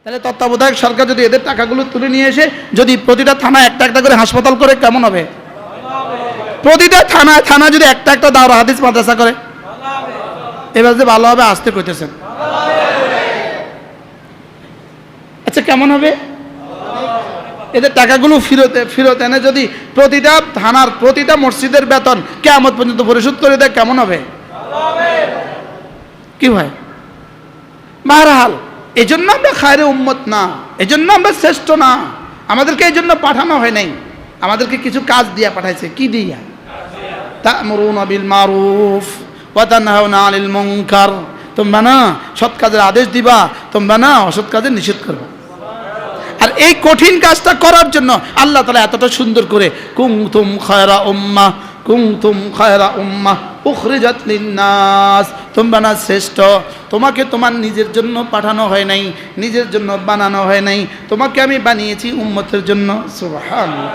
তাহলে তত্ত্বাবধায়ক সরকার যদি এদের টাকাগুলো তুলে নিয়ে এসে যদি প্রতিটা থানা একটা একটা করে হাসপাতাল করে কেমন হবে? প্রতিটা থানা যদি একটা একটা দাওরা হাদিস মাদ্রাসা করে এবার যে ভালো হবে আসতে কইতেছেন। আচ্ছা কেমন হবে? এদের টাকাগুলো ফেরত এনে যদি প্রতিটা থানার প্রতিটা মসজিদের বেতন কিয়ামত পর্যন্ত পরিশোধ করে দেয় কেমন হবে? কি ভাই? বাহরহাল এই জন্য আমরা খায়রে উম্মত না, এই জন্য আমরা শ্রেষ্ঠ না। আমাদেরকে এই জন্য পাঠানো হয় নাই, আমাদেরকে কিছু কাজ দিয়া পাঠাইছে। কি দিয়া? তা'মুরুনা বিল মারুফ ওয়া তানহাউনা আনিল মুনকার। তোমরা না সৎ কাজের আদেশ দিবা, তোমরা না অসৎ কাজের নিষেধ করবা। আর এই কঠিন কাজটা করার জন্য আল্লাহ তাআলা এতটা সুন্দর করে কুনতুম খায়রা উম্মাহ, কুনতুম খায়রা উম্মাহ উখরিজাত লিন-নাস। তোমরা না শ্রেষ্ঠ, তোমাকে তোমার নিজের জন্য পাঠানো হয় নাই, নিজের জন্য বানানো হয় নাই, তোমাকে আমি বানিয়েছি উম্মতের জন্য। সুবহানাল্লাহ।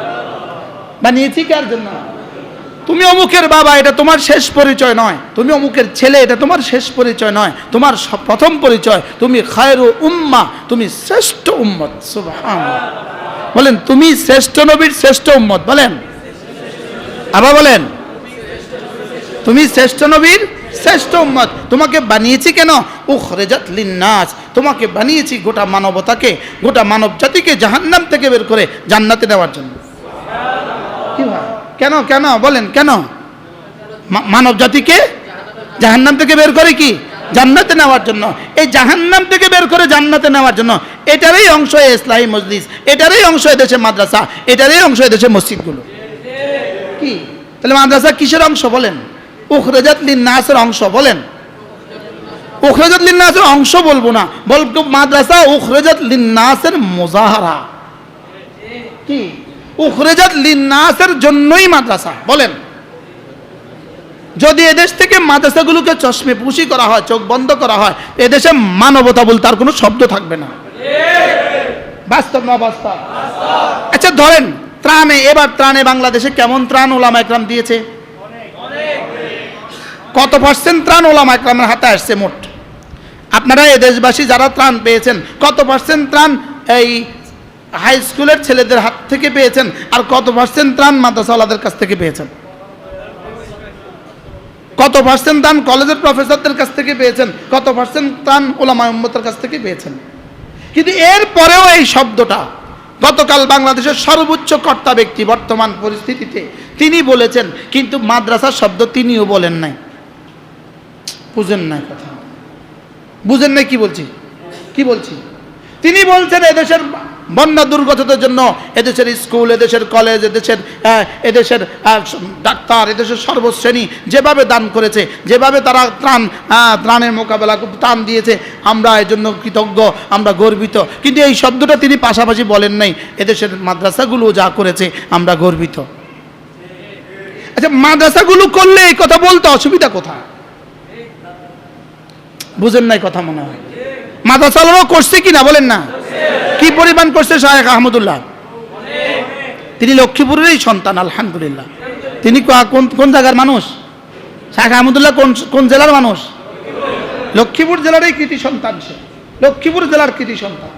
বানিয়েছি কার জন্য? তুমি অমুকের বাবা, এটা তোমার শেষ পরিচয় নয়। তুমি অমুকের ছেলে, এটা তোমার শেষ পরিচয় নয়। তোমার প্রথম পরিচয় তুমি খায়রু উম্মাহ, তুমি শ্রেষ্ঠ উম্মত। সুবহানাল্লাহ। বলেন তুমি শ্রেষ্ঠ নবীর শ্রেষ্ঠ উম্মত। বলেন আবার বলেন তুমি শ্রেষ্ঠ নবীর শ্রেষ্ঠ উম্মত। তোমাকে বানিয়েছি কেন? উখরিজাত লিন-নাস, তোমাকে বানিয়েছি গোটা মানবতাকে, গোটা মানব জাতিকে জাহান্নাম থেকে বের করে জান্নাতে নেওয়ার জন্য। কি ভাই? কেন কেন বলেন কেন? মানব জাতিকে জাহান্নাম থেকে বের করে কি জান্নাতে নেওয়ার জন্য। এই জাহান্নাম থেকে বের করে জান্নাতে নেওয়ার জন্য এটারই অংশ ইসলামী মজলিস, এটারই অংশ এদেশে মাদ্রাসা, এটারই অংশ এদেশে মসজিদগুলো। কি তাহলে মাদ্রাসা কিসের অংশ বলেন? উখরিজাত লিন-নাসের অংশ। বলেন উখরিজাত লিন-নাসের অংশ বলবো না, বলবো মাদ্রাসা উখরিজাত লিন-নাসের মুজাহারা। কি উখরিজাত লিন-নাসের জন্যই মাদ্রাসা। বলেন যদি এদেশ থেকে মাদ্রাসাগুলোকে চশমে পুষি করা হয়, চোখ বন্ধ করা হয়, এদেশে মানবতা বলতে আর কোনো শব্দ থাকবে না। বাস্তব না বাস্তব? আচ্ছা ধরেন ত্রাণে, এবার ত্রাণে বাংলাদেশে কেমন ত্রাণ ওলামা একরাম দিয়েছে? কত পার্সেন্ট ত্রাণ ওলামা একরামের হাতে আসছে মোট? আপনারা এই দেশবাসী যারা ত্রাণ পেয়েছেন কত পার্সেন্ট ত্রাণ এই হাই স্কুলের ছেলেদের হাত থেকে পেয়েছেন, আর কত পার্সেন্ট ত্রাণ মাদ্রাসাওয়ালাদের কাছ থেকে পেয়েছেন? কত পার্সেন্ট ত্রাণ কলেজের প্রফেসরদের কাছ থেকে পেয়েছেন? কত পার্সেন্ট ত্রাণ ওলামা উম্মতের কাছ থেকে পেয়েছেন? কিন্তু এর পরেও এই শব্দটা গতকাল বাংলাদেশের সর্বোচ্চ কর্তা ব্যক্তি বর্তমান পরিস্থিতিতে তিনি বলেছেন, কিন্তু মাদ্রাসার শব্দ তিনিও বলেন নাই। বুঝেন নাই কথা? বুঝেন নাই কি বলছি? কি বলছি? তিনি বলছেন এদেশের বন্যা দুর্গতদের জন্য এদেশের স্কুল, এদেশের কলেজ, এদেশের ডাক্তার, এদেশের সর্বশ্রেণী যেভাবে দান করেছে, যেভাবে তারা ত্রাণের মোকাবেলা ত্রাণ দিয়েছে, আমরা এর জন্য কৃতজ্ঞ, আমরা গর্বিত। কিন্তু এই শব্দটা তিনি পাশাপাশি বলেন নাই এদেশের মাদ্রাসাগুলো যা করেছে আমরা গর্বিত। আচ্ছা মাদ্রাসাগুলো করলে এই কথা বলতে অসুবিধা কোথায়? বুঝেন নাই কথা মনে হয়? মাদ্রাসাগুলো করছে কি না বলেন না? কি পরিমাণ করছে শায়েখ আহমদুল্লাহ? তিনি লক্ষ্মীপুরেরই সন্তান আলহামদুলিল্লাহ। তিনি কোন জায়গার মানুষ? শায়েখ আহমদুল্লাহ কোন জেলার মানুষ? লক্ষ্মীপুর জেলারই কৃতি সন্তান সে, লক্ষ্মীপুর জেলার কৃতি সন্তান।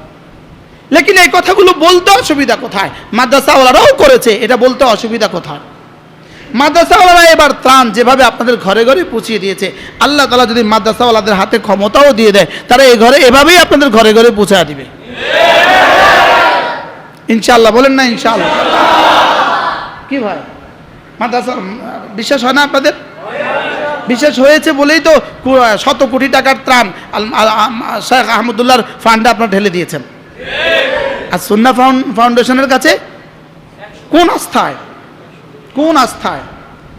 লেকিন এই কথাগুলো বলতে অসুবিধা কোথায়? মাদ্রাসাওয়ালারাও করেছে, এটা বলতে অসুবিধা কোথায়? মাদ্রাসাওয়ালারা এবার ত্রাণ যেভাবে আপনাদের ঘরে ঘরে পৌঁছিয়ে দিয়েছে, আল্লাহ তাআলা যদি মাদ্রাসাওয়ালাদের হাতে ক্ষমতাও দিয়ে দেয়, তারা এই ঘরে এভাবেই আপনাদের ঘরে ঘরে পৌঁছায় দিবে ইনশাআল্লাহ। বলেন না ইনশাআল্লাহ? কি ভাই মাদ্রাসা বিশ্বাস হয় না আপনাদের? বিশ্বাস হয়েছে বলেই তো শত কোটি টাকার ত্রাণ শায়েখ আহমদুল্লাহর ফান্ডে আপনারা ঢেলে দিয়েছেন। আর সুন্নাহ ফাউন্ডেশনের কাছে কোন আস্থায়, কোন আস্থায়?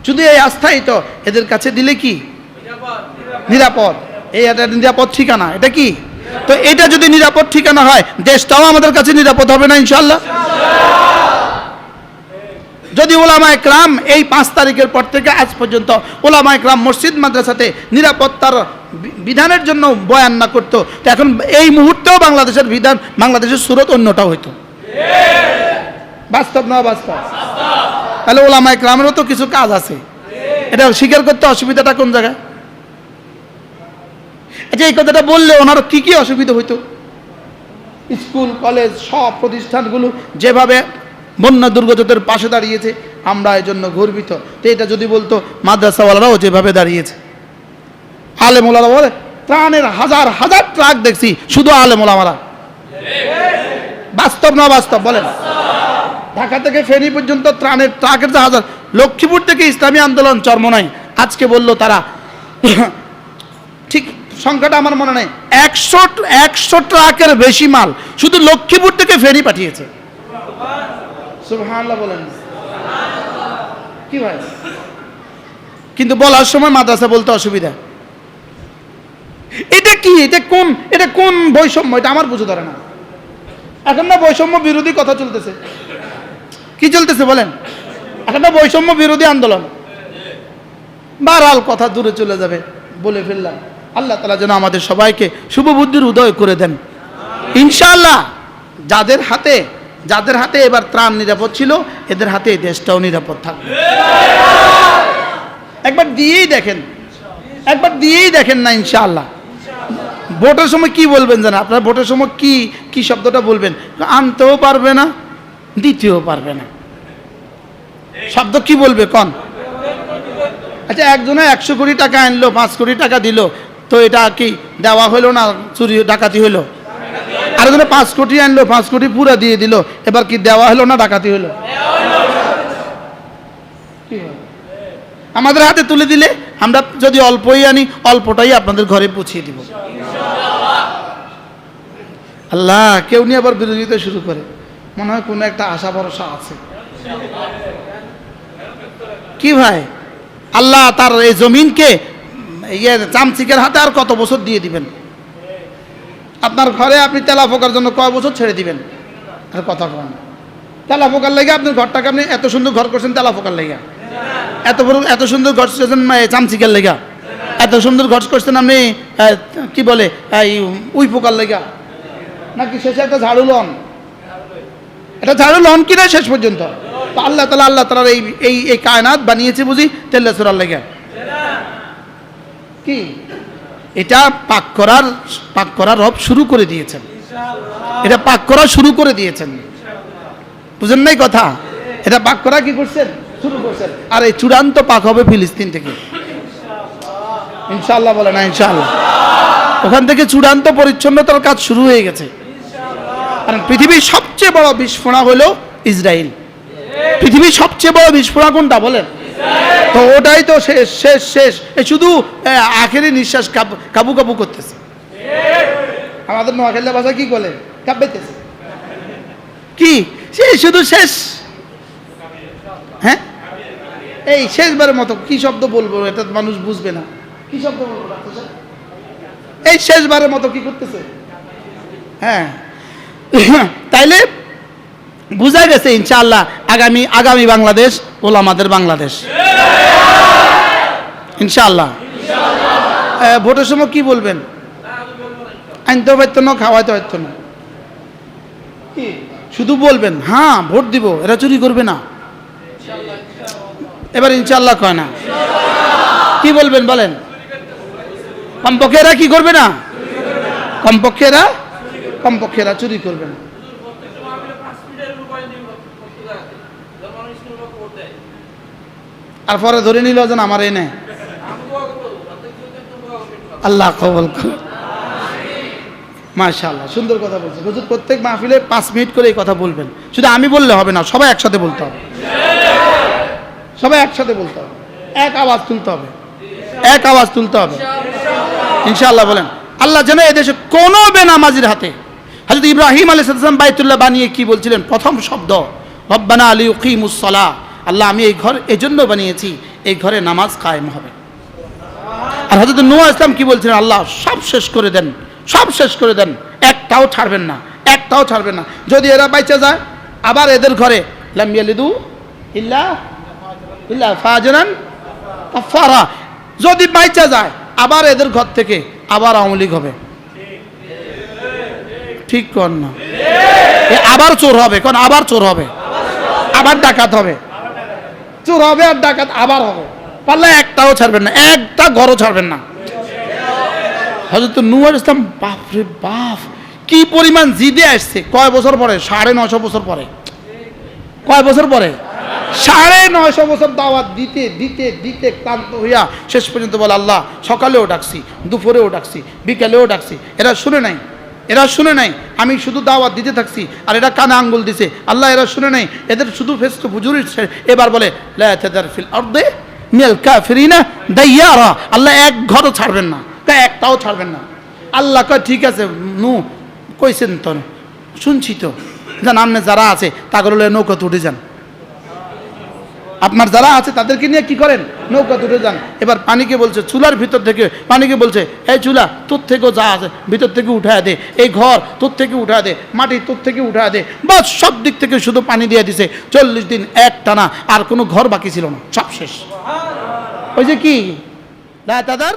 শুধু এই আস্থাই তো এদের কাছে দিলে কি নিরাপদ? এই নিরাপদ ঠিকানা এটা কি? তো এটা যদি নিরাপদ ঠিকানা হয়, দেশটাও আমাদের কাছে নিরাপদ হবে না ইনশাআল্লাহ? যদি ওলামা একরাম এই 5 তারিখের পর থেকে আজ পর্যন্ত ওলামা একরাম মসজিদ মাদ্রাসাতে নিরাপত্তার বিধানের জন্য বয়ান না করতো, তো এখন এই মুহূর্তেও বাংলাদেশের বিধান, বাংলাদেশের সুরত অন্যটা হইতো। বাস্তব না বাস্তব? তাহলে ওলামা একরামেরও তো কিছু কাজ আছে, এটা স্বীকার করতে অসুবিধাটা কোন জায়গায়? আচ্ছা এই কথাটা বললে ওনার কি কি অসুবিধা হইতো? স্কুল কলেজ সব প্রতিষ্ঠানগুলো যেভাবে বন্যা দুর্গতদের পাশে দাঁড়িয়েছে, আমরা এই জন্য গর্বিত। তো এটা যদি বলতো মাদ্রাসাওয়ালারাও যেভাবে দাঁড়িয়েছে, আলেম ওলামা বলে ত্রাণের হাজার হাজার ট্রাক দেখছি, শুধু আলেম ওলামারা। বাস্তব না বাস্তব বলেন? ঢাকা থেকে ফেনী পর্যন্ত ত্রাণের ট্রাকের যে হাজার, লক্ষ্মীপুর থেকে ইসলামী আন্দোলন চরমোনাই আজকে বলল তারা ঠিক সংখ্যাটা আমার মনে নেই, 100 ট্রাকের বেশি মাল শুধু লক্ষ্মীপুর থেকে ফেনী পাঠিয়েছে। সুবহানাল্লাহ বলেন কি ভাই? কিন্তু বলার সময় মাদ্রাসা বলতে অসুবিধা। এটা কি? এটা কোন বৈষম্য? এটা আমার বুঝে ধরে না। এখন না বৈষম্য বিরোধী কথা চলতেছে। কি চলতেছে বলেন? এখন না বৈষম্য বিরোধী আন্দোলন। বারহাল কথা দূরে চলে যাবে, বলে ফেললাম। আল্লাহ তাআলা যেন আমাদের সবাইকে শুভ বুদ্ধির উদয় করে দেন ইনশাআল্লাহ। যাদের হাতে এবার ত্রাণ নিরাপদ ছিল, এদের হাতে এই দেশটাও নিরাপদ থাকবে। একবার দিয়েই দেখেন না ইনশাআল্লাহ। ভোটের সময় কি বলবেন জানেন? আপনারা ভোটের সময় কি শব্দটা বলবেন? আনতেও পারবে না, দিতেও পারবে না। শব্দ কি বলবে কোন? আচ্ছা, একজনে 100 কোটি টাকা আনলো, 5 কোটি টাকা দিল, তো এটা কি দেওয়া হলো না চুরি ডাকাতি হলো? আরেকজনে 5 কোটি আনলো, 5 কোটি পুরা দিয়ে দিল, এবার কি দেওয়া হলো না ডাকাতি হলো? আমাদের হাতে তুলে দিলে আমরা যদি অল্পই আনি, অল্পটাই আপনাদের ঘরে পৌঁছিয়ে দিব আল্লাহ। কেউ নিয়ে আবার বিরোধিতা শুরু করে, মনে হয় কোনো একটা আশা ভরসা আছে। কি ভাই, আল্লাহ তার এই জমিনকে চামচিকের হাতে আর কত বছর দিয়ে দিবেন? আপনার ঘরে আপনি তেলা পোকার জন্য কয় বছর ছেড়ে দিবেন? আর কথা বলেন, তেলা পোকার লেগে আপনার ঘরটাকে, আপনি এত সুন্দর ঘর করছেন তেলা পোকার লেগে, এত সুন্দর ঘর করছেন চামচিকের লেগা, এত সুন্দর ঘর করছেন আপনি কি বলে উই পোকার লেগা, নাকি শেষে একটা ঝাড়ু লন? এটা ঝাড়ু লন কিনা শেষ পর্যন্ত? তো আল্লাহ তাআলা এই কায়নাত বানিয়েছে বুঝি তেল্লা চোরার লেগে? কি এটা পাক করার রব শুরু করে দিয়েছেন। এটা পাক করা শুরু করে দিয়েছেন, বুঝেন নাই কথা? এটা পাক করা কি করছেন? শুরু করছেন। আর এই চূড়ান্ত পাক হবে ফিলিস্তিন থেকে ইনশাআল্লাহ। বলে না ইনশাআল্লাহ? ওখান থেকে চূড়ান্ত পরিচ্ছন্নতার কাজ শুরু হয়ে গেছে। কারণ পৃথিবীর সবচেয়ে বড় বিস্ফোরণ হলো ইসরায়েল। পৃথিবীর সবচেয়ে বড় বিস্ফোরণ কোনটা বলেন? তো ওটাই তো শেষ। শুধু আখেরি নিঃশ্বাস কাবু কাবু করতেছে। আমাদের নোয়াখালী ভাষা কি বলে? কাঁপাইতেছে। কি শুধু শেষ? হ্যাঁ, এই শেষবারের মতো কি শব্দ বলবো, এটা মানুষ বুঝবে না। কি শব্দ বলবো? এই শেষবারের মতো কি করতেছে? হ্যাঁ, তাইলে বুঝা গেছে ইনশাআল্লাহ আগামী বাংলাদেশ ওলামাদের বাংলাদেশ ইনশাআল্লাহ। ভোটের সময় কি বলবেন? আনতেও পারতো না, খাওয়াইতে পারতো না, শুধু বলবেন হ্যাঁ ভোট দিব, এরা চুরি করবে না। এবার ইনশাআল্লাহ কয় না, কি বলবেন বলেন? কমপক্ষে এরা কি করবে না? কমপক্ষে এরা চুরি করবে না। আর পরে ধরে নিল যেন আমার এনে আল্লাহ কবুল করুন। মাশাআল্লাহ, সুন্দর কথা বলছে হুজুর। প্রত্যেক মাহফিলে 5 মিনিট করে এই কথা বলবেন। শুধু আমি বললে হবে না, সবাই একসাথে বলতে হবে। সবাই একসাথে বলতে হবে, এক আওয়াজ তুলতে হবে ইনশাআল্লাহ। বলেন আল্লাহ যেন এদেশে কোনো বেনামাজির হাতে, হযরত ইব্রাহিম আলাইহিস সালাম বাইতুল্লাহ বানিয়ে কি বলছিলেন? প্রথম শব্দ রব্বানা লিইয়ুকিমুস সালাহ। আল্লাহ আমি এই ঘর এজন্য বানিয়েছি, এই ঘরে নামাজ কায়েম হবে। আর হযরত নূহ আলাইহিস সালাম কি বলছিলেন? আল্লাহ সব শেষ করে দেন, একটাও ছাড়বেন না। যদি এরা বাইচা যায়, আবার এদের ঘরে লাম ইয়ালিদু ইল্লা ফাজরান কাফারা। যদি বাইচা যায়, আবার এদের ঘর থেকে আবার আওয়ামী লীগ হবে। ঠিক কর না? আবার চোর হবে, আবার ডাকাত হবে, চোর হবে আর ডাকাত আবার হবে। পারলে একটাও ছাড়বেন না, একটা ঘরও ছাড়বেন না। হযরত নূহ আলাইহিস সালাম, বাপ রে বাপ, কি কি পরিমাণ জিদে আসছে, কয় বছর পরে? 950 বছর পরে। কয় বছর পরে? 950 বছর দাওয়াত দিতে দিতে দিতে ক্লান্ত হইয়া শেষ পর্যন্ত বলে, আল্লাহ সকালেও ডাকছি, দুপুরেও ডাকছি, বিকেলেও ডাকছি, এরা শুনে নাই, এরা শুনে নাই, আমি শুধু দাওয়াত দিতে থাকছি আর এরা কানে আঙ্গুল দিছে, আল্লাহ এরা শুনে নাই, এদের শুধু ফেসকে বুঝুরি। এবার বলে লা তাদার ফিল আরদি মিনাল কাফিরিনা দাইয়ারা, আল্লাহ এক ঘরও ছাড়বেন না, একটাও ছাড়বেন না। আল্লাহ কয় ঠিক আছে, নু কইছেন তো, শুনছি তো, যান আপনি যারা আছে তাগুলো নৌকাতে উঠে যান, আপনার যারা আছে তাদেরকে নিয়ে কি করেন, নৌকা উঠে যান। এবার পানিকে বলছে, চুলার ভিতর থেকে পানিকে বলছে, এই চুলা তোর থেকেও যা আছে ভিতর থেকে উঠায় দে, এই ঘর তোর থেকে উঠা দে, মাটি তোর থেকে উঠা দে, বাস সব দিক থেকে শুধু পানি দিয়ে দিছে। 40 দিন এক টানা, আর কোনো ঘর বাকি ছিল না, সব শেষ। ওই যে কি লা তাদার